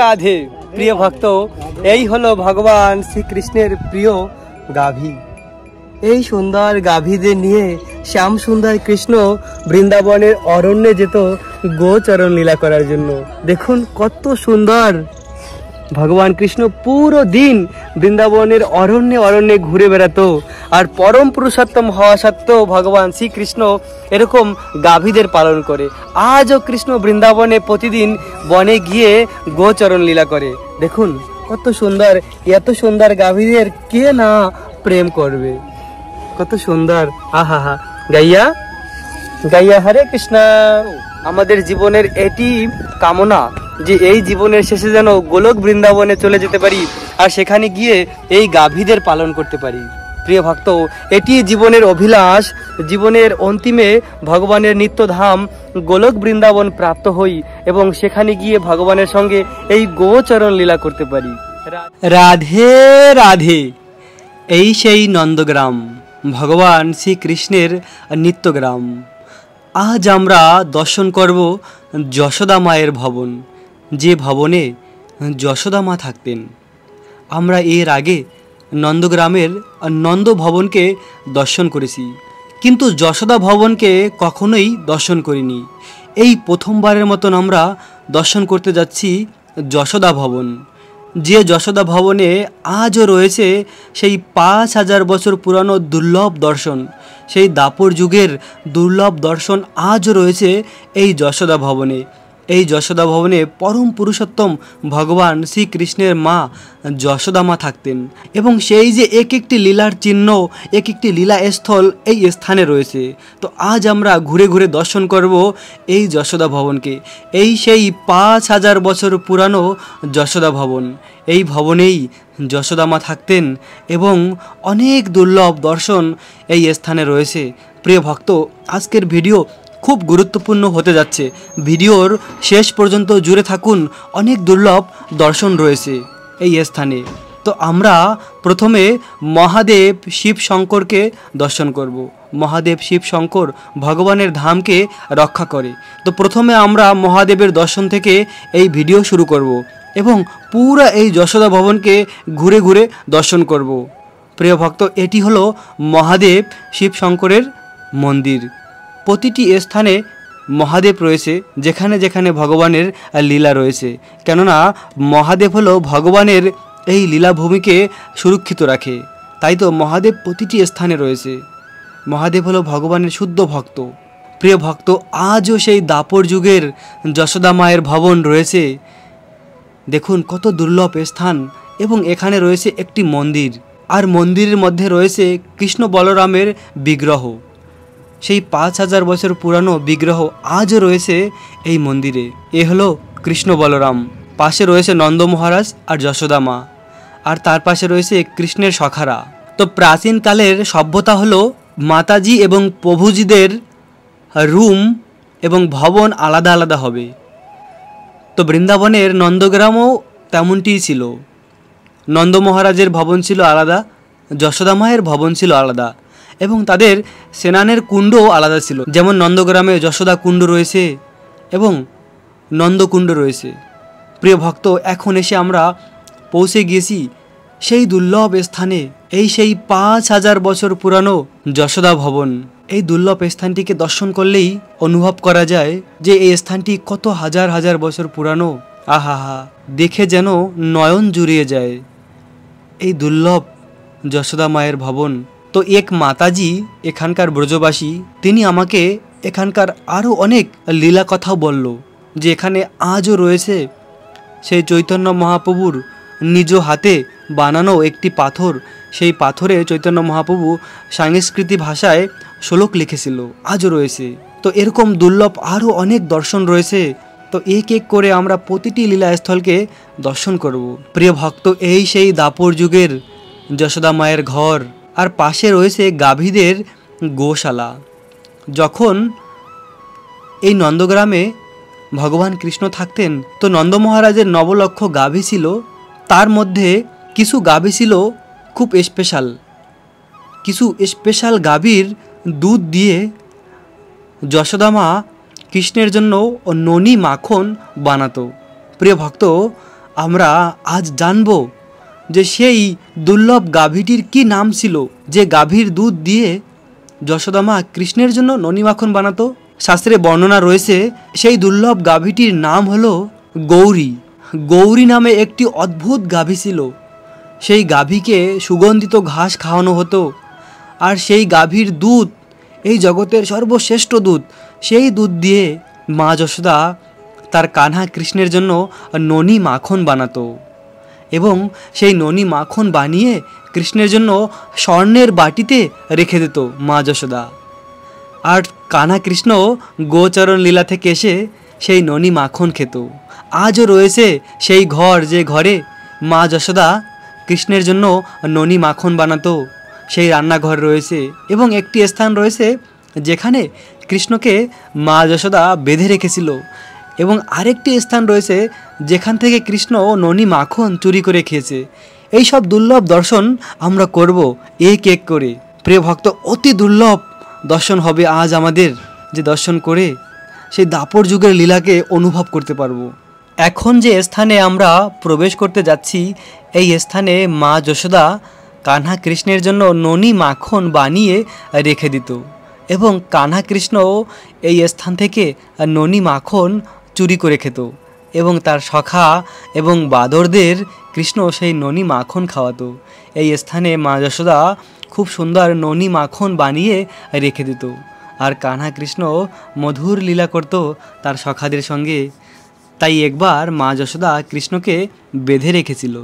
রাধে প্রিয় ভক্ত, এই হলো ভগবান শ্রীকৃষ্ণের প্রিয় গাভী। এই সুন্দর গাভীদের নিয়ে শ্যাম সুন্দর কৃষ্ণ বৃন্দাবনের অরণ্যে যেত গোচরণ লীলা করার জন্য। দেখুন কত সুন্দর ভগবান কৃষ্ণ পুরো দিন বৃন্দাবনের অরণ্যে অরণ্যে ঘুরে বেড়াতো। আর পরম পুরুষোত্তম হওয়া সত্ত্বেও ভগবান শ্রীকৃষ্ণ এরকম গাভীদের পালন করে। আজও কৃষ্ণ বৃন্দাবনে প্রতিদিন বনে গিয়ে গোচরণ লীলা করে। দেখুন কত সুন্দর, এত সুন্দর গাভীদের কে না প্রেম করবে, কত সুন্দর। আহা হা, গাইয়া গাইয়া হরে কৃষ্ণ। আমাদের জীবনের এটি কামনা যে এই জীবনের শেষে যেন গোলক বৃন্দাবনে চলে যেতে পারি আর সেখানে গিয়ে এই গাভীদের পালন করতে পারি। প্রিয় ভক্ত, এটি জীবনের অভিলাষ, জীবনের অন্তিমে ভগবানের নিত্যধাম গোলক বৃন্দাবন প্রাপ্ত হই এবং সেখানে গিয়ে ভগবানের সঙ্গে এই গোচরণ লীলা করতে পারি। রাধে রাধে। এই সেই নন্দগ্রাম, ভগবান শ্রীকৃষ্ণের নিত্যগ্রাম। আজ আমরা দর্শন করব যশোদা মায়ের ভবন, যে ভবনে যশোদা মা থাকতেন। আমরা এর আগে নন্দগ্রামের নন্দ ভবনকে দর্শন করেছি, কিন্তু যশোদা ভবনকে কখনোই দর্শন করিনি। এই প্রথমবারের মতন আমরা দর্শন করতে যাচ্ছি যশোদা ভবন, যে যশোদা ভবনে আজও রয়েছে সেই 5000 বছর পুরানো দুর্লভ দর্শন, সেই দাপর যুগের দুর্লভ দর্শন আজও রয়েছে এই যশোদা ভবনে। এই যশোদা ভবনে পরম পুরুষোত্তম ভগবান শ্রীকৃষ্ণের মা যশোদা মা থাকতেন এবং সেই যে এক একটি লীলার চিহ্ন, এক একটি লীলা স্থল এই স্থানে রয়েছে। তো আজ আমরা ঘুরে ঘুরে দর্শন করব এই যশোদা ভবনকে। এই সেই 5000 বছর পুরানো যশোদা ভবন। এই ভবনেই যশোদা মা থাকতেন এবং অনেক দুর্লভ দর্শন এই স্থানে রয়েছে। প্রিয় ভক্ত, আজকের ভিডিও খুব গুরুত্বপূর্ণ হতে যাচ্ছে। ভিডিওর শেষ পর্যন্ত জুড়ে থাকুন, অনেক দুর্লভ দর্শন রয়েছে এই স্থানে। তো আমরা প্রথমে মহাদেব শিব শঙ্করকে দর্শন করব। মহাদেব শিব শঙ্কর ভগবানের ধামকে রক্ষা করে। তো প্রথমে আমরা মহাদেবের দর্শন থেকে এই ভিডিও শুরু করব এবং পুরো এই যশোদা ভবনকে ঘুরে ঘুরে দর্শন করব। প্রিয় ভক্ত, এটি হলো মহাদেব শিব শঙ্করের মন্দির। প্রতিটি স্থানে মহাদেব রয়েছে যেখানে যেখানে ভগবানের লীলা রয়েছে, কেননা মহাদেব হলো ভগবানের এই লীলাভূমিকে সুরক্ষিত রাখে। তাই তো মহাদেব প্রতিটি স্থানে রয়েছে। মহাদেব হলো ভগবানের শুদ্ধ ভক্ত। প্রিয় ভক্ত, আজও সেই দাপর যুগের যশোদা মায়ের ভবন রয়েছে। দেখুন কত দুর্লভ স্থান এবং এখানে রয়েছে একটি মন্দির, আর মন্দিরের মধ্যে রয়েছে কৃষ্ণ বলরামের বিগ্রহ। সেই 5000 বছর পুরানো বিগ্রহ আজও রয়েছে এই মন্দিরে। এ হলো কৃষ্ণ বলরাম, পাশে রয়েছে নন্দ মহারাজ আর যশোদা মা, আর তার পাশে রয়েছে কৃষ্ণের সখারা। তো প্রাচীনকালের সভ্যতা হলো মাতাজি এবং প্রভুজিদের রুম এবং ভবন আলাদা আলাদা হবে। তো বৃন্দাবনের নন্দগ্রামও তেমনটিই ছিল। নন্দ মহারাজের ভবন ছিল আলাদা, যশোদা মায়ের ভবন ছিল আলাদা এবং তাদের স্নানের কুণ্ডও আলাদা ছিল। যেমন নন্দগ্রামে যশোদা কুণ্ড রয়েছে এবং নন্দকুণ্ড রয়েছে। প্রিয় ভক্ত, এখন এসে আমরা পৌঁছে গিয়েছি সেই দুর্লভ স্থানে, এই সেই 5000 বছর পুরানো যশোদা ভবন। এই দুর্লভ স্থানটিকে দর্শন করলেই অনুভব করা যায় যে এই স্থানটি কত হাজার হাজার বছর পুরানো। আহা হা, দেখে যেন নয়ন জুড়িয়ে যায় এই দুর্লভ যশোদা মায়ের ভবন। তো এক মাতাজি, এখানকার ব্রজবাসী, তিনি আমাকে এখানকার আরও অনেক লীলা কথাও বলল, যে এখানে আজও রয়েছে সেই চৈতন্য মহাপ্রভুর নিজ হাতে বানানো একটি পাথর। সেই পাথরে চৈতন্য মহাপ্রভু সংস্কৃতি ভাষায় শ্লোক লিখেছিল, আজও রয়েছে। তো এরকম দুর্লভ আরও অনেক দর্শন রয়েছে। তো এক এক করে আমরা প্রতিটি লীলাস্থলকে দর্শন করব। প্রিয় ভক্ত, এই সেই দাপর যুগের যশোদা মায়ের ঘর, আর পাশে রয়েছে গাভীদের গোশালা। যখন এই নন্দগ্রামে ভগবান কৃষ্ণ থাকতেন, তো নন্দ মহারাজের 9 লক্ষ গাভী ছিল। তার মধ্যে কিছু গাভী ছিল খুব স্পেশাল। কিছু স্পেশাল গাভীর দুধ দিয়ে যশোদা মা কৃষ্ণের জন্য ননি মাখন বানাতো। প্রিয় ভক্ত, আমরা আজ জানব যে সেই দুর্লভ গাভীটির কি নাম ছিল, যে গাভীর দুধ দিয়ে যশোদা মা কৃষ্ণের জন্য ননি মাখন বানাতো। শাস্ত্রে বর্ণনা রয়েছে সেই দুর্লভ গাভীটির নাম হলো গৌরী। গৌরী নামে একটি অদ্ভুত গাভী ছিল। সেই গাভীকে সুগন্ধিত ঘাস খাওয়ানো হতো, আর সেই গাভীর দুধ এই জগতের সর্বশ্রেষ্ঠ দুধ। সেই দুধ দিয়ে মা যশোদা তার কানহা কৃষ্ণের জন্য ননি মাখন বানাতো, এবং সেই ননি মাখন বানিয়ে কৃষ্ণের জন্য স্বর্ণের বাটিতে রেখে দিত মা যশোদা। আর কানহা কৃষ্ণ গোচরণ লীলা থেকে এসে সেই ননি মাখন খেত। আজও রয়েছে সেই ঘর, যে ঘরে মা যশোদা কৃষ্ণের জন্য ননি মাখন বানাতো, সেই রান্নাঘর রয়েছে। এবং একটি স্থান রয়েছে যেখানে কৃষ্ণকে মা যশোদা বেঁধে রেখেছিল, এবং আরেকটি স্থান রয়েছে যেখান থেকে কৃষ্ণ ননি মাখন চুরি করে খেয়েছে। এই সব দুর্লভ দর্শন আমরা করব এক এক করে। প্রিয় ভক্ত, অতি দুর্লভ দর্শন হবে আজ আমাদের, যে দর্শন করে সেই দাপর যুগের লীলাকে অনুভব করতে পারবো। এখন যে স্থানে আমরা প্রবেশ করতে যাচ্ছি, এই স্থানে মা যশোদা কানহা কৃষ্ণের জন্য ননি মাখন বানিয়ে রেখে দিত, এবং কানহা কৃষ্ণ এই স্থান থেকে ননি মাখন চুরি করে খেত, এবং তার সখা এবং বাদরদের কৃষ্ণ সেই ননি মাখন খাওয়াতো। এই স্থানে মা যশোদা খুব সুন্দর ননি মাখন বানিয়ে রেখে দিত, আর কানহা কৃষ্ণ মধুর লীলা করত তার সখাদের সঙ্গে। তাই একবার মা যশোদা কৃষ্ণকে বেঁধে রেখেছিল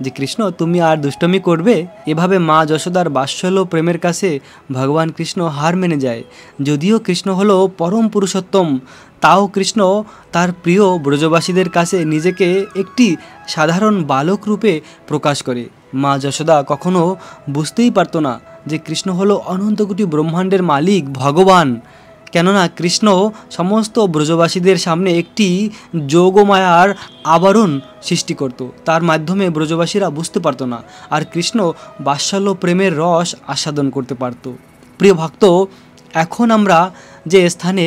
যে কৃষ্ণ তুমি আর দুষ্টমি করবে। এভাবে মা যশোদার বাৎসল্য প্রেমের কাছে ভগবান কৃষ্ণ হার মেনে যায়। যদিও কৃষ্ণ হলো পরম পুরুষোত্তম, তাও কৃষ্ণ তার প্রিয় ব্রজবাসীদের কাছে নিজেকে একটি সাধারণ বালক রূপে প্রকাশ করে। মা যশোদা কখনো বুঝতেই পারতো না যে কৃষ্ণ হলো অনন্তকোটি ব্রহ্মাণ্ডের মালিক ভগবান। কেননা কৃষ্ণ সমস্ত ব্রজবাসীদের সামনে একটি যোগমায়ার আবরণ সৃষ্টি করত, তার মাধ্যমে ব্রজবাসীরা বুঝতে পারতো না, আর কৃষ্ণ বাৎসল্য প্রেমের রস আস্বাদন করতে পারত। প্রিয় ভক্ত, এখন আমরা যে স্থানে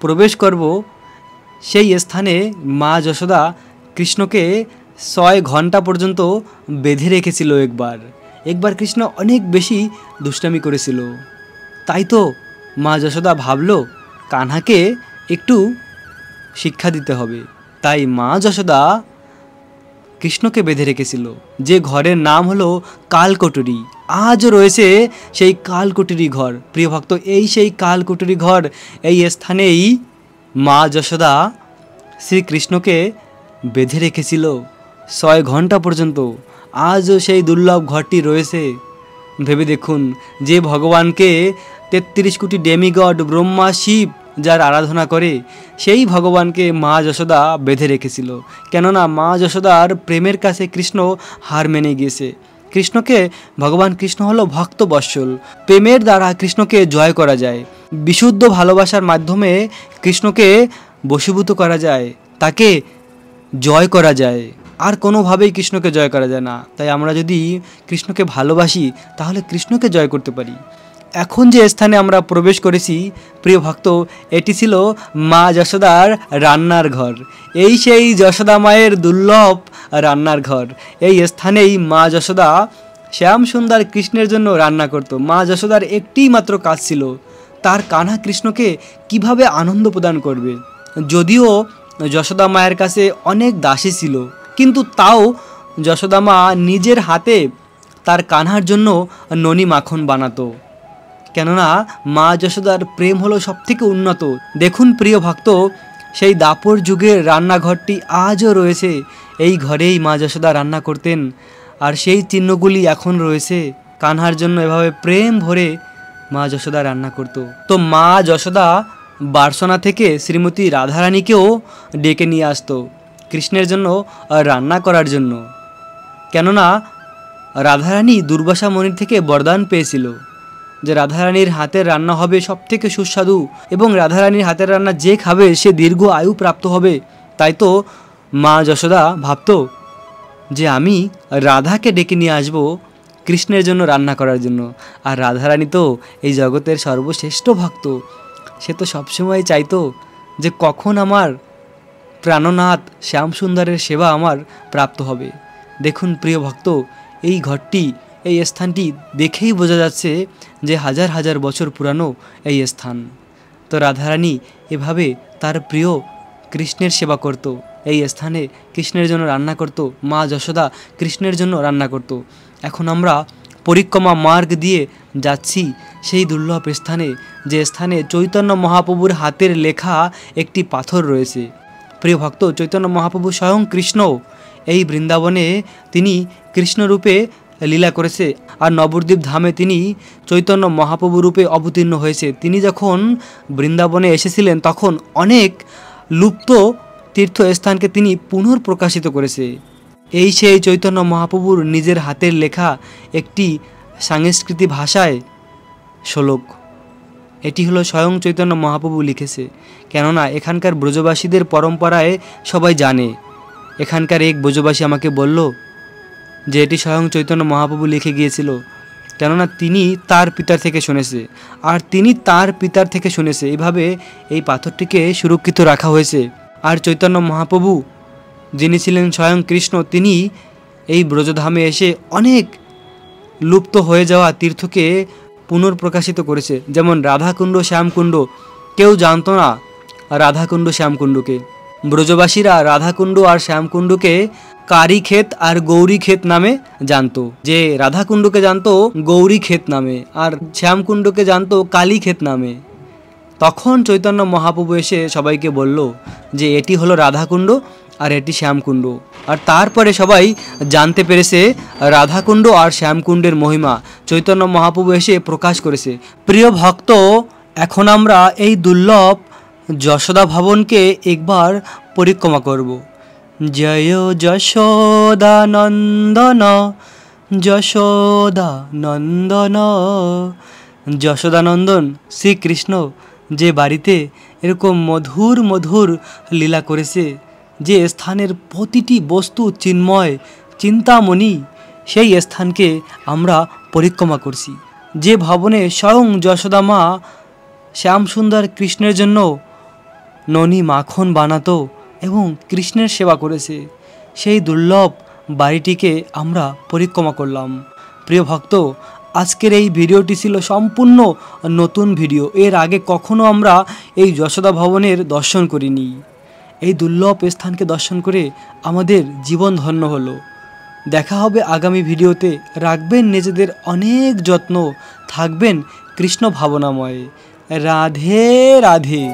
প্রবেশ করব, সেই স্থানে মা যশোদা কৃষ্ণকে 6 ঘন্টা পর্যন্ত বেঁধে রেখেছিল। একবার কৃষ্ণ অনেক বেশি দুষ্টামি করেছিল, তাই তো মা যশোদা ভাবলো কানহাকে একটু শিক্ষা দিতে হবে। তাই মা যশোদা কৃষ্ণকে বেঁধে রেখেছিল, যে ঘরের নাম হলো কালকটুরি। আজও রয়েছে সেই কালকটুরি ঘর। প্রিয় ভক্ত, এই সেই কালকটুরি ঘর, এই স্থানেই মা যশোদা শ্রীকৃষ্ণকে বেঁধে রেখেছিল 6 ঘন্টা পর্যন্ত। আজও সেই দুর্লভ ঘরটি রয়েছে। ভেবে দেখুন, যে ভগবানকে 33 কোটি ডেমিগড ব্রহ্মা শিব যার আরাধনা করে, সেই ভগবানকে মা যশোদা বেঁধে রেখেছিল। কেননা মা যশোদার প্রেমের কাছে কৃষ্ণ হার মেনে গিয়েছে। কৃষ্ণকে ভগবান কৃষ্ণ হলো ভক্ত বৎসল। প্রেমের দ্বারা কৃষ্ণকে জয় করা যায়, বিশুদ্ধ ভালোবাসার মাধ্যমে কৃষ্ণকে বশীভূত করা যায়, তাকে জয় করা যায়। আর কোনোভাবেই কৃষ্ণকে জয় করা যায় না। তাই আমরা যদি কৃষ্ণকে ভালোবাসি, তাহলে কৃষ্ণকে জয় করতে পারি। এখন যে স্থানে আমরা প্রবেশ করেছি, প্রিয় ভক্ত, এটি ছিল মা যশোদার রান্নার ঘর। এই সেই যশোদা মায়ের দুর্লভ রান্নার ঘর। এই স্থানেই মা যশোদা শ্যাম সুন্দর কৃষ্ণের জন্য রান্না করত। মা যশোদার একটিই মাত্র কাজ ছিল, তার কানহা কৃষ্ণকে কিভাবে আনন্দ প্রদান করবে। যদিও যশোদা মায়ের কাছে অনেক দাসী ছিল, কিন্তু তাও যশোদা মা নিজের হাতে তার কানহার জন্য ননি মাখন বানাতো। কেননা মা যশোদার প্রেম হলো সবথেকে উন্নত। দেখুন প্রিয় ভক্ত, সেই দাপর যুগের রান্নাঘরটি আজও রয়েছে। এই ঘরেই মা যশোদা রান্না করতেন, আর সেই চিহ্নগুলি এখন রয়েছে। কানহার জন্য এভাবে প্রেম ভরে মা যশোদা রান্না করত। তো মা যশোদা বার্সনা থেকে শ্রীমতী রাধারানীকেও ডেকে নিয়ে আসতো কৃষ্ণের জন্য রান্না করার জন্য। কেননা রাধারানী দুর্বাসা মুনির থেকে বরদান পেয়েছিল যে রাধারানীর হাতের রান্না হবে সবথেকে সুস্বাদু, এবং রাধারানীর হাতের রান্না যে খাবে সে দীর্ঘ আয়ু প্রাপ্ত হবে। তাই তো মা যশোদা ভাবত যে আমি রাধাকে ডেকে নিয়ে আসব কৃষ্ণের জন্য রান্না করার জন্য। আর রাধারানী তো এই জগতের সর্বশ্রেষ্ঠ ভক্ত, সে তো সবসময় চাইতো যে কখন আমার প্রাণনাথ শ্যামসুন্দরের সেবা আমার প্রাপ্ত হবে। দেখুন প্রিয় ভক্ত, এই ঘরটি, এই স্থানটি দেখেই বোঝা যাচ্ছে যে হাজার হাজার বছর পুরানো এই স্থান। তো রাধারানী এভাবে তার প্রিয় কৃষ্ণের সেবা করত। এই স্থানে কৃষ্ণের জন্য রান্না করত, মা যশোদা কৃষ্ণের জন্য রান্না করত। এখন আমরা পরিক্রমা মার্গ দিয়ে যাচ্ছি সেই দুর্লভ স্থানে, যে স্থানে চৈতন্য মহাপ্রভুর হাতের লেখা একটি পাথর রয়েছে। প্রিয় ভক্ত, চৈতন্য মহাপ্রভু স্বয়ং কৃষ্ণ এই বৃন্দাবনে তিনি কৃষ্ণরূপে লীলা করেছে, আর নবদ্বীপ ধামে তিনি চৈতন্য মহাপ্রভু রূপে অবতীর্ণ হয়েছে। তিনি যখন বৃন্দাবনে এসেছিলেন তখন অনেক লুপ্ত তীর্থস্থানকে তিনি পুনর্প্রকাশিত করেছে। এই সেই চৈতন্য মহাপ্রভুর নিজের হাতের লেখা একটি সাংস্কৃতিক ভাষায় শ্লোক। এটি হলো স্বয়ং চৈতন্য মহাপ্রভু লিখেছে। কেননা এখানকার ব্রজবাসীদের পরম্পরায় সবাই জানে। এখানকার এক ব্রজবাসী আমাকে বলল যে এটি স্বয়ং চৈতন্য মহাপ্রভু লিখে গিয়েছিল, কেননা তিনি তার পিতার থেকে শুনেছে, আর তিনি তার পিতার থেকে শুনেছে। এইভাবে এই পাথরটিকে সুরক্ষিত রাখা হয়েছে। আর চৈতন্য মহাপ্রভু যিনি ছিলেন স্বয়ং কৃষ্ণ, তিনি এই ব্রজধামে এসে অনেক লুপ্ত হয়ে যাওয়া তীর্থকে পুনর্প্রকাশিত করেছে। যেমন রাধাকুণ্ড, শ্যামকুণ্ড, কেউ জানতো না রাধাকুণ্ড শ্যামকুণ্ডকে। ব্রজবাসীরা রাধাকুণ্ড আর শ্যামকুণ্ডকে কারি ক্ষেত আর গৌরী ক্ষেত নামে জানতো। যে রাধাকুণ্ডকে জানতো গৌরী ক্ষেত নামে, আর শ্যামকুণ্ডকে জানতো কালী ক্ষেত নামে। তখন চৈতন্য মহাপ্রভু এসে সবাইকে বলল যে এটি হলো রাধাকুণ্ড আর এটি শ্যামকুণ্ড। আর তারপরে সবাই জানতে পেরেছে রাধাকুণ্ড আর শ্যামকুণ্ডের মহিমা চৈতন্য মহাপ্রভু এসে প্রকাশ করেছে। প্রিয় ভক্ত, এখন আমরা এই দুর্লভ যশোদা ভবনকে একবার পরিক্রমা করব। জয় যশোদা নন্দন, যশোদা নন্দন। যশোদানন্দন শ্রীকৃষ্ণ যে বাড়িতে এরকম মধুর মধুর লীলা করেছে, যে স্থানের প্রতিটি বস্তু চিন্ময় চিন্তামণি, সেই স্থানকে আমরা পরিক্রমা করছি। যে ভবনে স্বয়ং যশোদা মা শ্যামসুন্দর কৃষ্ণের জন্য ননি মাখন বানাতো এবং কৃষ্ণের সেবা করেছে, সেই দুর্লভ বাড়িটিকে আমরা পরিক্রমা করলাম। প্রিয় ভক্ত, আজকের এই ভিডিওটি ছিল সম্পূর্ণ নতুন ভিডিও। এর আগে কখনো আমরা এই যশোদা ভবনের দর্শন করিনি। এই দুর্লভ স্থানকে দর্শন করে আমাদের জীবন ধন্য হলো। দেখা হবে আগামী ভিডিওতে। রাখবেন নিজেদের অনেক যত্ন, থাকবেন কৃষ্ণ ভাবনাময়। রাধে রাধে।